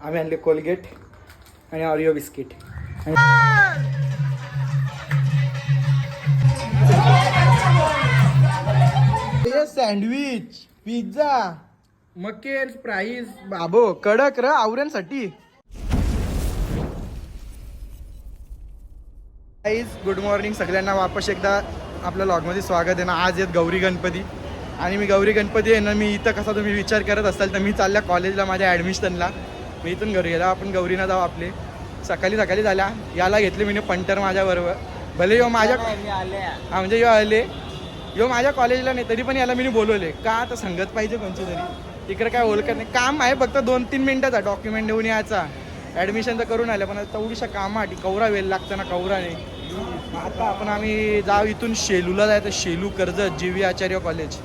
आम्ही आणले कोलगेट आणि ऑरिओ बिस्किट. सँडविच, पिझ्झा, मकेर, प्राईज बाबो कडक र आवऱ्यांसाठी. गुड मॉर्निंग सगळ्यांना. वापस एकदा आपल्या लॉगमध्ये स्वागत आहे ना. आज आहेत गौरी गणपती आणि मी गौरी गणपती आहे ना, मी इथं कसा तुम्ही विचार करत असाल तर मी चालल्या कॉलेजला माझ्या ॲडमिशनला. मी इथून घरी गेला, आपण गौरीना जाऊ. आपले सकाळी झाल्या. याला घेतले मी पंटर माझ्याबरोबर. भले यो माझ्या हा म्हणजे यो आले यो माझ्या कॉलेजला नाही तरी पण याला मी बोलवले का आता संगत पाहिजे कोणची तरी. इकडे काय ओळखत नाही. काम आहे फक्त 2-3 मिनिटाचा. डॉक्युमेंट देऊन यायचा. ॲडमिशन तर करून आलं पण तेवढीशा कामासाठी कवरा वेळ लागतं ना. कवरा नाही. आता आम्ही जाऊ इथून शेलूला जायचं. शेलू कर्जत जी व्ही आचार्य कॉलेज.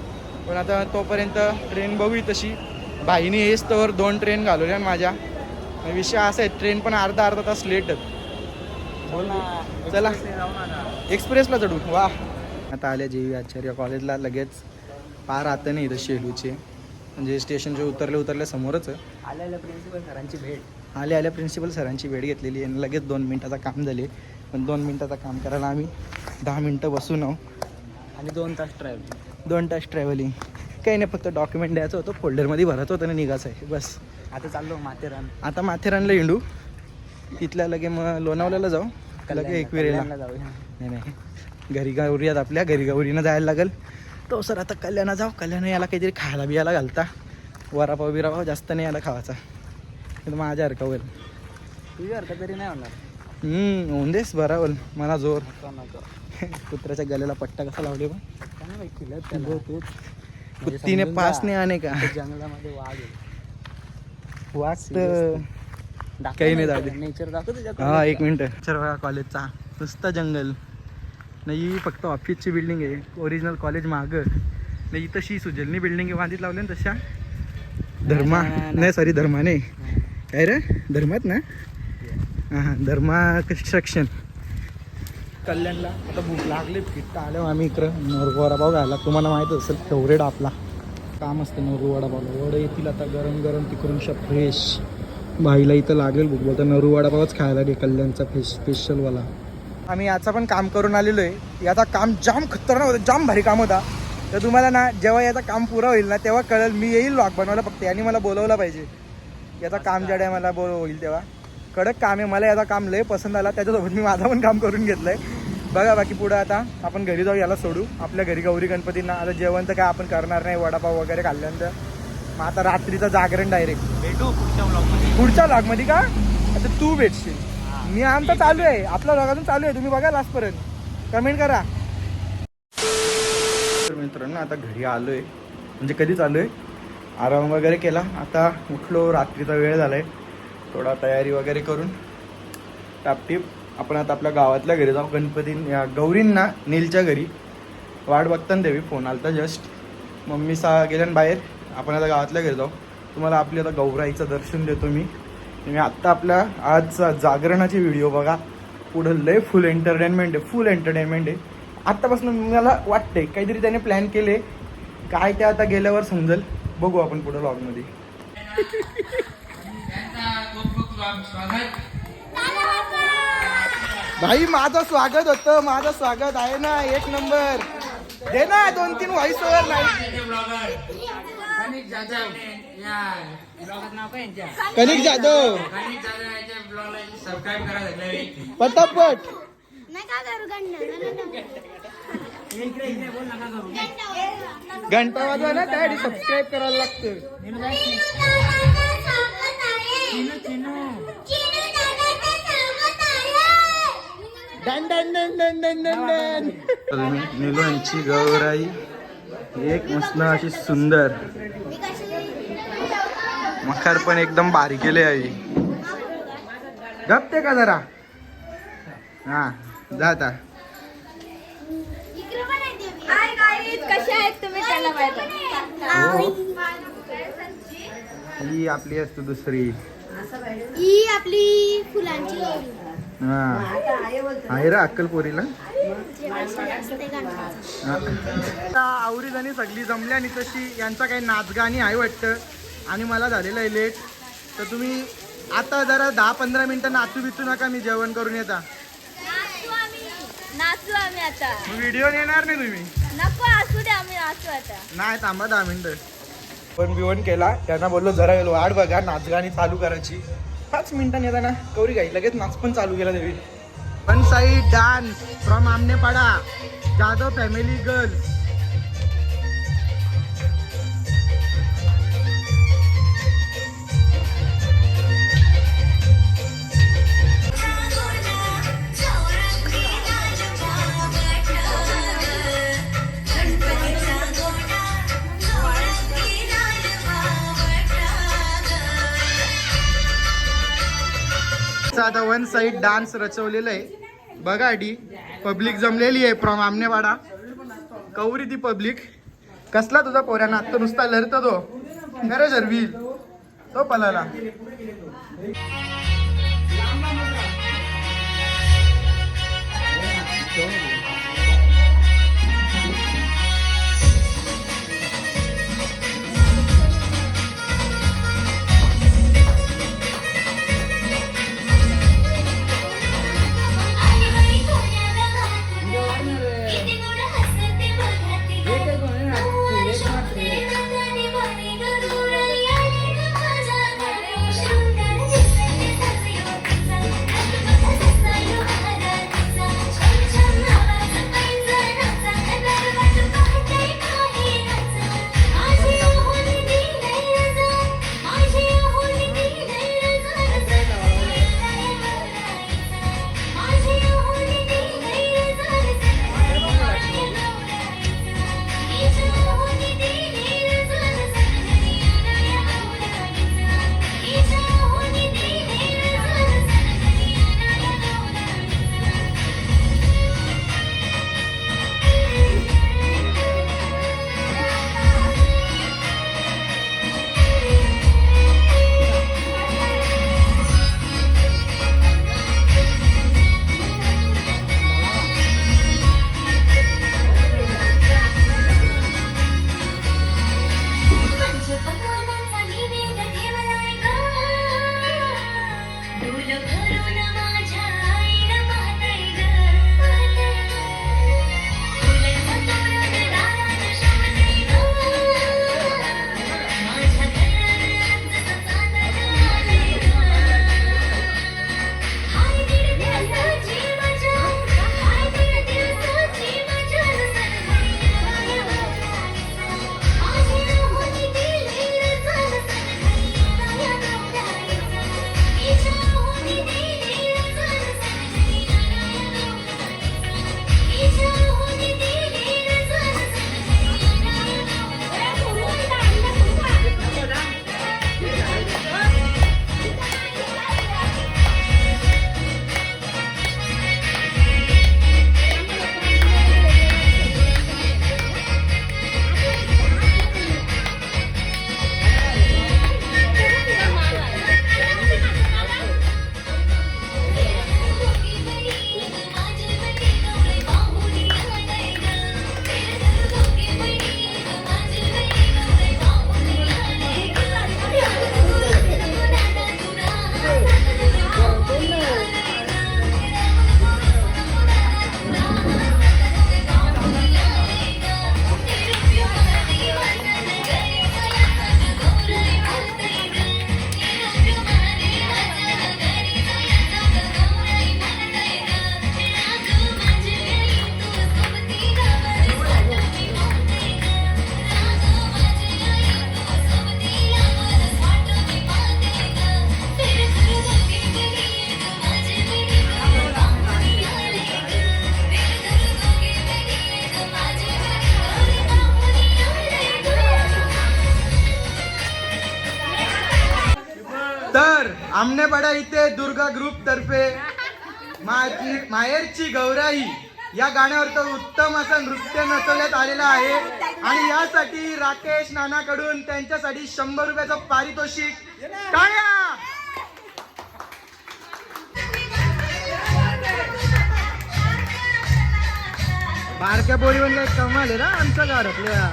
पण आता तोपर्यंत ट्रेन बघू तशी. भाईने हेच तर 2 ट्रेन घालवल्या माझ्या. विषय असा आहे ट्रेन पण अर्धा तास लेटच. बोल ना. चला एक्सप्रेसला चढू. वा आता आल्या जी व्ही आचार्य कॉलेजला. लगेच पार आता नाही इथं शेलूचे म्हणजे स्टेशनचे उतरल्या समोरच आल्या प्रिन्सिपल सरांची भेट. आल्या प्रिन्सिपल सरांची भेट घेतलेली आणि लगेच 2 मिनिटाचं काम झाले. पण 2 मिनिटाचं काम करायला आम्ही 10 मिनिटं बसून आहो आणि 2 तास ट्रॅव्हलिंग. काही नाही फक्त डॉक्युमेंट द्यायचं होतं. फोल्डरमध्ये भरायचं होतं आणि निघायचं आहे बस. आता चाललो माथेरान. आता माथेरानला हिंडू. तिथल्या लगे मग लोणावळ्याला जाऊ. लगे एकविरेला जाऊ. नाही घरी गौरी आपल्या घरी गौरीनं जायला लागेल. तो सर आता कल्याणा जाऊ. कल्याण याला काहीतरी खायला बियाला घालता. वरापाव बिरापाव जास्त नाही याला खावायचा. माझ्यासारखा होईल. तुझ्यासारखं तरी नाही होणार. होऊन देस बराबर. मला जोर. कुत्र्याच्या गल्याला पट्टा कसा लावले पण कुत्तीने पास नाही आणे का. जंगलामध्ये वाघ काही नाही दाखवते. नेचर दाखवतो. हा 1 मिनिट. बघा कॉलेजचा नुसता जंगल नाही. फक्त ऑफिसची बिल्डिंग आहे. ओरिजिनल कॉलेज मागं नाही. तशी सुजलनी बिल्डिंग बांधित लावली ना तशा. धर्मा नाही सॉरी धर्मा नाही काय रे धर्मात ना. हां धर्मा कन्स्ट्रक्शन. कल्याणला आता भूक लागली. फिट आलो आम्ही इकडं. नोरू वडापाव घायला. तुम्हाला माहीत असेल फेवरेट आपला काम असतं नोरू वडापाव. वडे येतील आता गरम गरम तिकडून फ्रेश. भाईला इथं लागेल भूक. बोलता नोरू वडापावच खायला दे कल्याणचा स्पेशलवाला. आम्ही याचा पण काम करून आलेलो आहे. याचा काम जाम खतरनाक होतं. जाम भारी काम होता. तर तुम्हाला ना जेव्हा याचा काम पुरा होईल ना तेव्हा कळेल. मी येईल व्लॉग बनवायला. फक्त यांनी मला बोलवलं पाहिजे. याचा काम ज्या टायमाला होईल तेव्हा. कडक काम आहे. मला याचा काम लय पसंत आला. त्याच्यासोबत मी माझा पण काम करून घेतलंय. बघा बाकी पुढं आता आपण घरी जाऊ. याला सोडू आपल्या घरी गौरी गणपतींना. आता जेवण तर काय आपण करणार नाही. वडापाव वगैरे खाल्ल्यानंतर मग आता रात्रीचं जागरण डायरेक्ट भेटू पुढच्या व्लॉगमध्ये का. आता तू भेटशील. मी आमचा चालू आहे. आपला व्लॉगातून चालू आहे. तुम्ही बघा लास्टपर्यंत. कमेंट करा. तर मित्रांनो आता घरी आलो आहे. म्हणजे कधीच आलो आहे. आराम वगैरे केला. आता उठलो. रात्रीचा वेळ झाला आहे. थोडा तयारी वगैरे करून टापटीप आपण आता आपल्या गावातल्या घरी जाऊ. गौरींना नीलच्या घरी वाट बघताना देवी फोन आलता जस्ट. मम्मी गेल्यान बाहेर. आपण आता गावातल्या घरी जाऊ. तुम्हाला आपली आता गौराईचं दर्शन देतो मी आत्ता. आपल्या आज जागरणाची व्हिडिओ बघा. पुढं लय फुल एंटरटेनमेंट आहे. आत्तापासून मला वाटतंय काहीतरी त्याने प्लॅन केले. काय ते आता गेल्यावर समजेल. बघू आपण पुढं व्लॉगमध्ये. भाई माझं स्वागत होतं. माझं स्वागत आहे ना 1 नंबर. दे ना 2-3 व्हॉइस ओव्हर. नाही कनिक जाधव पटापट घंटा वाजवा ना. त्यासाठी सबस्क्राईब करायला लागतं. नीलू यांची गौराई एक मस्त अशी सुंदर. मखर पण एकदम बारीक केले आहे. गपते का जरा. हा जाता. कशा आहेत तुम्ही. ही आपली असते दुसरी. ही आपली फुलांची हा आहे रे अक्कलकोरीला. आवरी जणी सगळी जमल्या आणि तशी यांचा काही नाचगाणी आहे वाटतं आणि मला झालेलं आहे लेट. तर तुम्ही आता जरा 10-15 मिनिटं नाचू बिचू नका, मी जेवण करून येता. नाचू आम्ही आता. व्हिडिओ येणार नाही तुम्ही? नको असू दे, आम्ही नाचू आता. नाही थांबा 10 मिनिटं. पण बिवण केला त्यांना बोललो जरा वाट बघा, नाचगाणी चालू करायची. 5 मिनिटांनी येताना कवरी गाई लगेच नाच पण चालू केला देवी. One side dance from Amnepada Jadhav family girls. आता वन साइड डान्स रचवलेलं आहे बघा. आधी पब्लिक जमलेली आहे फ्रॉम आमनेवाडा. कवरी ती पब्लिक. कसला तुझा पोऱ्याना आता नुसता लढतो तो खरं शर्वील तो पलाला. आमनेपाडा इथे दुर्गा ग्रुप तर्फे माहेरची गौराई या गाण्यावर तर उत्तम असं नृत्य नचवण्यात आलेलं आहे आणि यासाठी राकेश नानाकडून त्यांच्यासाठी 100 रुपयाचं पारितोषिक. टाळ्या. बारक्या पोरीवर काय कमाल आहे ना आमच्या घरातल्या.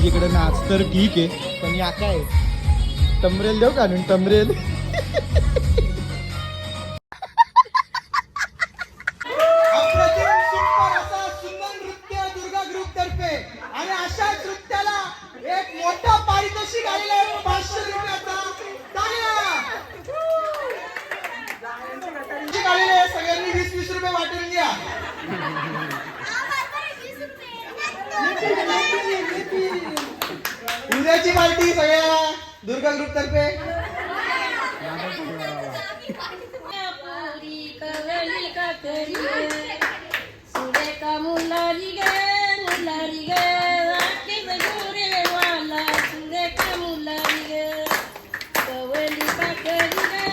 इकडे नाच तर ठीक आहे पण या काय टमरेल देऊ का टमरेल. सुंदर नृत्य दुर्गा ग्रुप तर्फे आणि अशा नृत्याला एक मोठा पारितोषिक आलेला आहे 500 रुपयाचा. सगळ्यांनी 20-20 रुपये वाटून घ्या. उद्याची पार्टी सगळ्या दुर्गा ग्रुप तर्फे. सुरेखा मुलारी गे मुलारी गे आके सजोरे वाला सुरेखा मुलारी गे कवली काकरी गे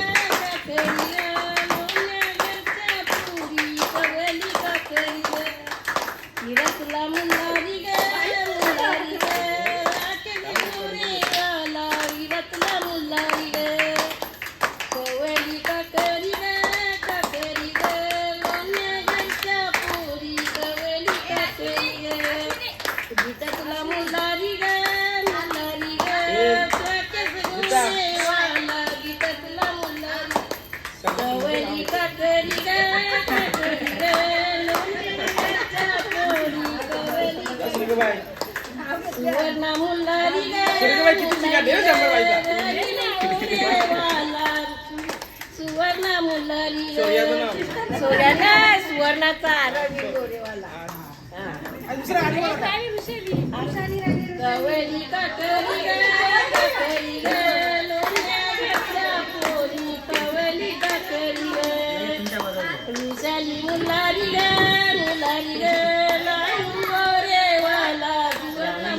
लोण्या घरच्या पुरी कवली काकरी गे हिरतला मुलारी गे मुलारी गे आके सजोरे वाला हिरतला मुलारी गे कवली काकरी गे गीतातला मुलारी गे मुलारी गे वाला गीतातला मुलारी कवली काकरी गे सुवर्णा मुलारी ग सुवर्णा मुलारी सोऱ्याला सुवर्णाचा रवी गोरेवाला कवळी काकरी ग लोण्याच्या पोरी कवळी काकरी ग विशाली मुलारी ग लावून गोरेवाला Suvarna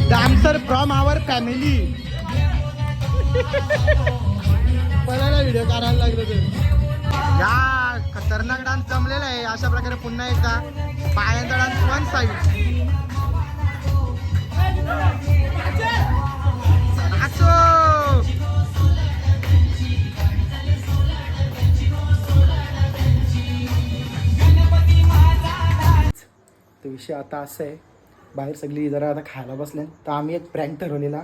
dancer from our family. पहिला व्हिडिओ काढायला लागलो तर या खतरनाक डान्स जमलेला आहे. अशा प्रकारे पुन्हा एकदा पायांचा डान्स वन साईड. तो विषय आता असा आहे, बाहेर सगळी जरा आता खायला बसले तर आम्ही एक प्रँक ठरवलेला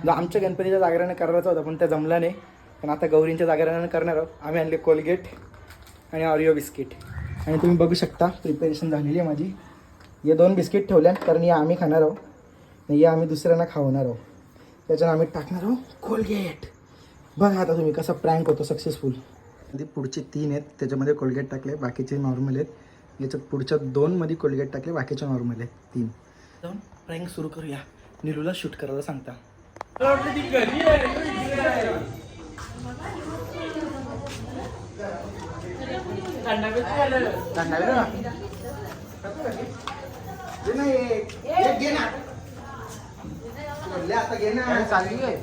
जो आमच्या गणपतीच्या जागराने करायचा होता पण त्या जमला नाही. पण आता गौरींच्या जागराने करणार आहोत. आम्ही आणले कोलगेट आणि ऑरिओ बिस्किट आणि तुम्ही बघू शकता प्रिपरेशन झालेली आहे माझी. हे 2 बिस्किट ठेवल्या कारण हे आम्ही खाणार आहोत नाही हे आम्ही दुसऱ्यांना खावणार आहोत. त्याच्यानं आम्ही टाकणार आहोत कोलगेट. बघा आता तुम्ही कसा प्रँक होतो सक्सेसफुल. ते पुढचे 3 आहेत त्याच्यामध्ये कोलगेट टाकले बाकीचे नॉर्मल आहेत. याच्यात पुढच्या 2 मध्ये कोलगेट टाकले बाकीचे नॉर्मल आहेत 3. जाऊन प्रँक सुरू करूया. निलूला शूट करायला सांगता. आता घे ना चालली आहे.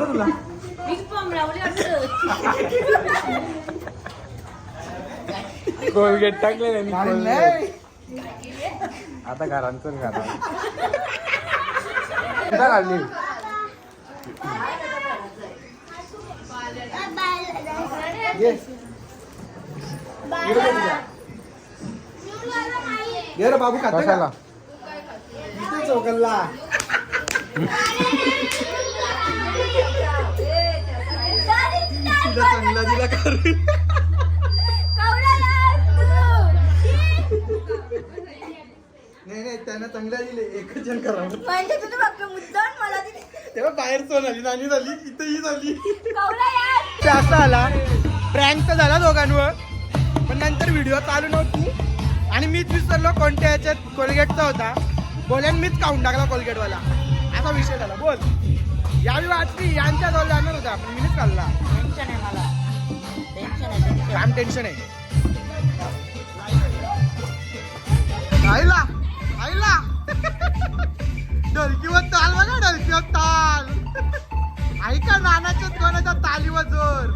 तुला कोलगेट टाकले आता घरांचं घरा काढली. घे रे बाबू खाता का चौकल्ला. चांगला दिला करून नाही त्यांना चांगला दिले. एकच जण करा तेव्हा बाहेर सोनाली नानी झाली इथंही झाली. असा आला प्रँक तर झाला दोघांवर पण नंतर व्हिडिओ चालू नव्हती आणि मीच विसरलो कोणत्या ह्याच्यात कोलगेटचा होता. बोल्यान मीच काढून टाकला कोलगेटवाला. असा विषय झाला. बोल यावी वाटली यांच्या जवळ जाणार होता पण मीच काढला. टेन्शन आहे मला. काम टेन्शन आहे. आईला आईला ढोलकीवर ताल बघा ढोलकीवर ताल. ऐका नानाच्या कोणाचा तालीवर जोर.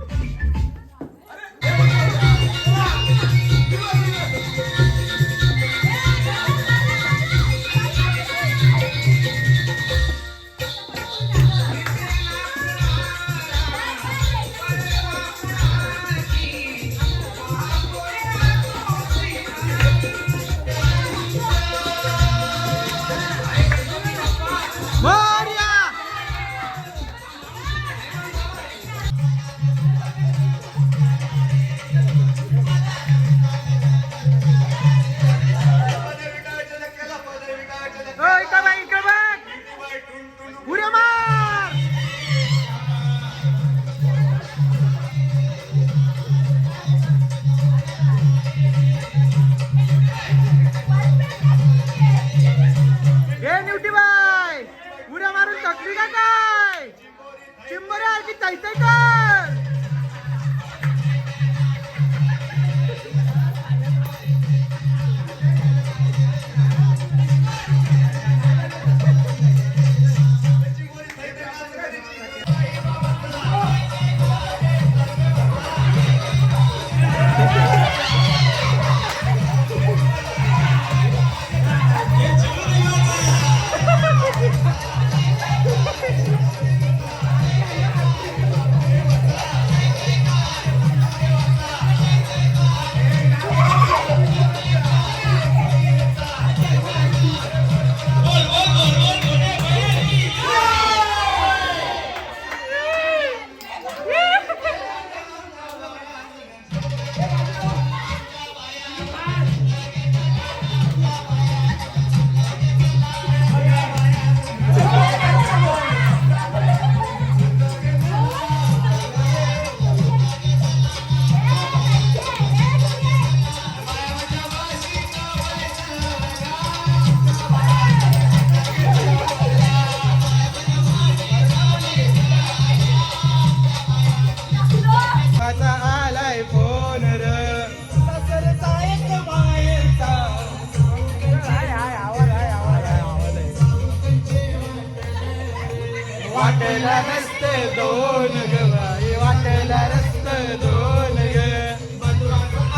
वाटला रस्ते दोन ग बाई वाटला रस्ते दोन ग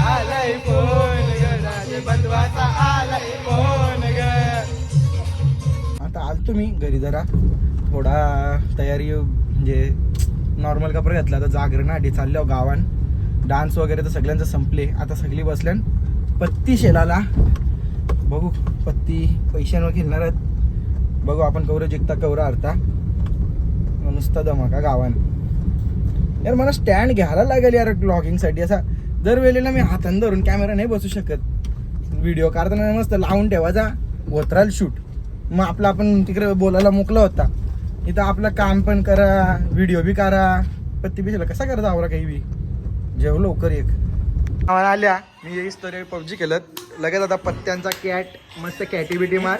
आलाय फोन ग राजे बंधवाचा आलाय फोन ग. आता आलो तुम्ही घरी जरा थोडा तयारी म्हणजे नॉर्मल कपडे घातला आता जागरणासाठी चाललो गावान. डान्स वगैरे तर सगळ्यांचं संपले आता सगळी बसल्यान पत्ती शेलाला बघू पत्ती पैशांवर खेळणार आहेत बघू आपण कवरं जिंकता कवरा हरता नुसता धमाका गावान. यार मला स्टँड घ्यायला लागेल यार ब्लॉगिंगसाठी. असा दरवेळेला मी हातानं धरून कॅमेरा नाही बसू शकत. व्हिडिओ काढताना मस्त लावून ठेवायचा वत्राल शूट मग आपला आपण तिकडे बोलायला मोकला होता. इथं आपलं काम पण करा व्हिडिओ बी करा. पत्ती पिशाला कसा करता आवरा काही बी जेव लवकर एक आम्हाला आल्या. मी येईस तर पबजी केलं लगेच आता पत्त्यांचा कॅट मस्त कॅटिबिटी मार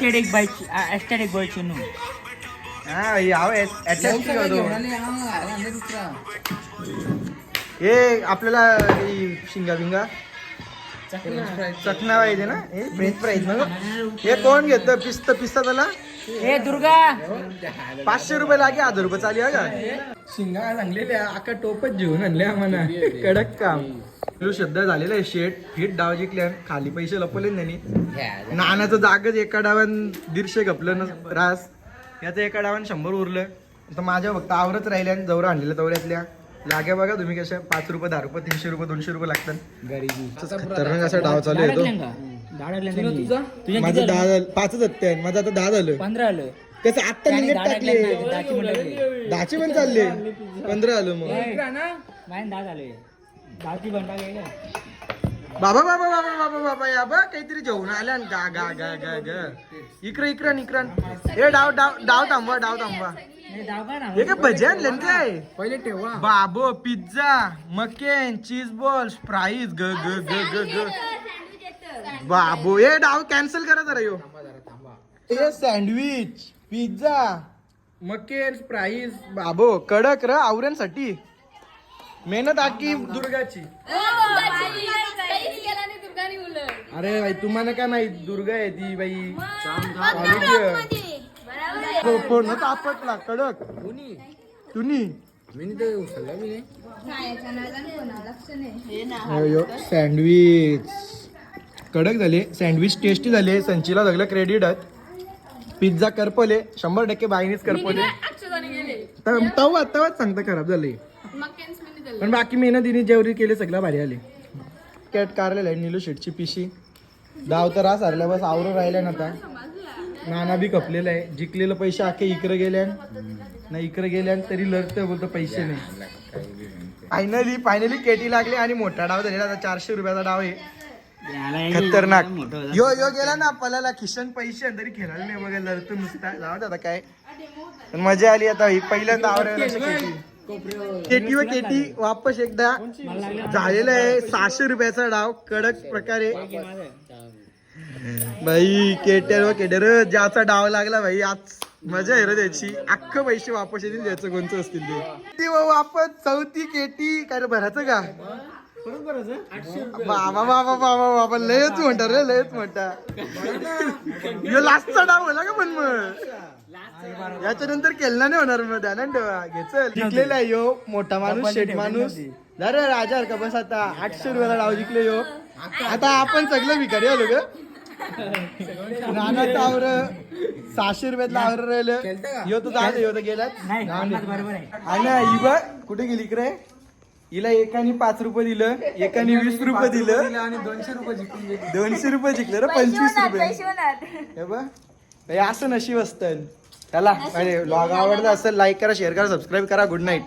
हा याव हे आपल्याला शिंगा बिंगा चटना पाहिजे ना हे फ्रेंच फ्राईज ना हे कोण घेत पिस्ता त्याला हे दुर्गा 500 रुपये लागे 1000 रुपये चालू आहे का. शिंगा चांगलेल्या आका टोपच घेऊन आणले आम्हाला कडक काम शब्द झालेला आहे. शेट फिट डाव जिंकल्या खाली पैसे लपवले त्यांनी. नानाचं जागच एका डावान 150 गपलं ना रास याचं एका डावान 100 उरलं. तर माझ्या फक्त आवरत राहिल्या जवळ आणलेल्या तवऱ्यातल्या लाग्या बघा तुम्ही कशा 5 रुपये 10 रुपये 300 रुपये 200 रुपये लागतात. खतरनाक असा डाव चालू आहे तो. माझं 10 5च हत्या माझं आता 10 झालं 15 आलं कसं आत्ता लिमिट टाकले 10चे पण चालले 15 आलं मग बाबा बाबा बाबा बाबा बाबा या बा काहीतरी जेवण आल्या गा गा गा गा ग इकडं हे डाव थांबवा हे काय भजी आणले काय पहिले ठेवा बाबो पिझ्झा मकेन चीज बॉल्स फ्राईज ग ग ग ग ग बाबो हे डाव कॅन्सल करा जरा यो. हे सँडविच पिझ्झा मकेन फ्राईज बाबो कडक र आवऱ्यांसाठी मेहनत आखी दुर्गाची. अरे भाई तुम्हाला काय माहित दुर्गा आहे ती बाई पूर्ण तापटला कडक तुनी सँडविच कडक झाले सँडविच टेस्टी झाले. संचीला सगळं क्रेडिट आहेत. पिझ्झा करपले 100% बाईनीच करपले तवाच सांगता खराब झाले पण बाकी मेहनतीने जेवढी केले सगळं भारी आले. कॅट कारलेला आहे निलू शेटची पिशी डाव तर रास हरल्या बस आवरून राहिल्या ना. आता नाना बी खपलेला आहे जिंकलेलं पैसे आखे इकडे गेल्या ना इकडे गेल्या तरी लढतं बोलतो पैसे नाही. फायनली केटी लागली आणि मोठा डाव झालेला आता 400 रुपयाचा डाव आहे. खतरनाक यो गेला ना आपल्याला खिशन पैसे तरी खेळायला नाही बघा लढतो नुसता जाऊ आता काय पण मजा आली. आता पहिल्यांदा आवडायला केटी व केटी वापस एकदा झालेला आहे 600 रुपयाचा डाव कडक प्रकारे भाई. केटर ज्याचा डाव लागला भाई आज मजा आहे रे त्याची. अख्खं पैसे वापस येतील ज्याचं कोणतं असतील ते वापस चौथी केटी काय रे भरायचं का बाबा बाबा बाबा बाबा लयच म्हणता रे लयच म्हणता. लास्टचा डाव होला का पण मग याच्यानंतर केला नाही होणार मग ध्यानात ठेवा घेचल जिंकलेला आहे यो मोठा माणूस शेठ माणूस अरे राजा का बस आता 800 रुपयाला डाव जिंकले यो. आता आपण सगळं भिकारी आलो ग नानाचं आवर 600 रुपयातला आवर राहिलं यो तर जात यो तर गेलात ही बघ कुठे गेली इकडे. हिला एकाने 5 रुपये दिलं एकाने 20 रुपये दिलं आणि 200 रुपये जिंकले 200 रुपये जिंकले रे 25 रुपये. हे बघ असं नशीब असतं त्याला. व्लॉग आवडला असेल लाईक करा शेअर करा सबस्क्राईब करा. Good night.